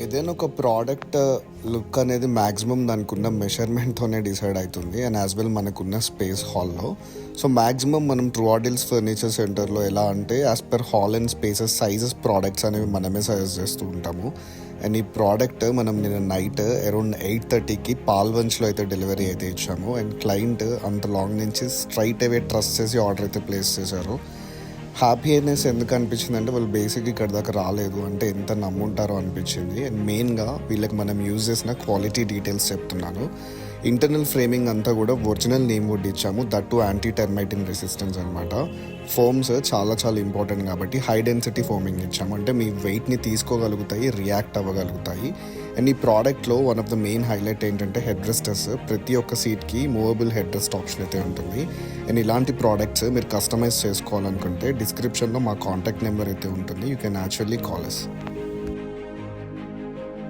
ఏదైనా ఒక product look అనేది మ్యాక్సిమం దానికున్న మెషర్మెంట్తోనే డిసైడ్ అవుతుంది అండ్ యాజ్ వెల్ మనకున్న స్పేస్ హాల్లో. సో మ్యాక్సిమం మనం ట్రూ ఆర్డిల్స్ ఫర్నిచర్ సెంటర్లో ఎలా అంటే as per hall and spaces sizes products అనేవి మనమే సజెస్ట్ చేస్తూ ఉంటాము. అండ్ ఈ ప్రోడక్ట్ మనం నిన్న నైట్ అరౌండ్ 8:30కి పాల్వంచ్లో అయితే డెలివరీ అయితే ఇచ్చాము. అండ్ క్లయింట్ అంత లాంగ్ నుంచి స్ట్రైట్ అవే ట్రస్ట్ చేసి ఆర్డర్ అయితే ప్లేస్ చేశారు. హ్యాపీనెస్ ఎందుకు అనిపించింది అంటే వాళ్ళు బేసిక్ ఇక్కడ దాకా రాలేదు అంటే ఎంత నమ్ముంటారో అనిపించింది. అండ్ మెయిన్గా వీళ్ళకి మనం యూజ్ చేసిన క్వాలిటీ డీటెయిల్స్ చెప్తున్నాను. ఇంటర్నల్ ఫ్రేమింగ్ అంతా కూడా ఒరిజినల్ నేమ్ వుడ్ ఇచ్చాము, దట్ టు యాంటీ టెర్మైటిన్ రెసిస్టెన్స్ అనమాట. ఫోమ్స్ చాలా చాలా ఇంపార్టెంట్ కాబట్టి హై డెన్సిటీ ఫోమింగ్ ఇచ్చాము, అంటే మీ వెయిట్ని తీసుకోగలుగుతాయి, రియాక్ట్ అవ్వగలుగుతాయి. అండ్ ఈ ప్రోడక్ట్లో one of the main highlight ఏంటంటే హెడ్ రెస్టర్స్. ప్రతి ఒక్క సీట్కి మూవబుల్ హెడ్ రెస్ట్ ఆప్షన్ అయితే ఉంటుంది. అండ్ ఇలాంటి ప్రోడక్ట్స్ మీరు కస్టమైజ్ చేసుకోవాలనుకుంటే డిస్క్రిప్షన్లో మా కాంటాక్ట్ నెంబర్ అయితే ఉంటుంది. You can actually call us.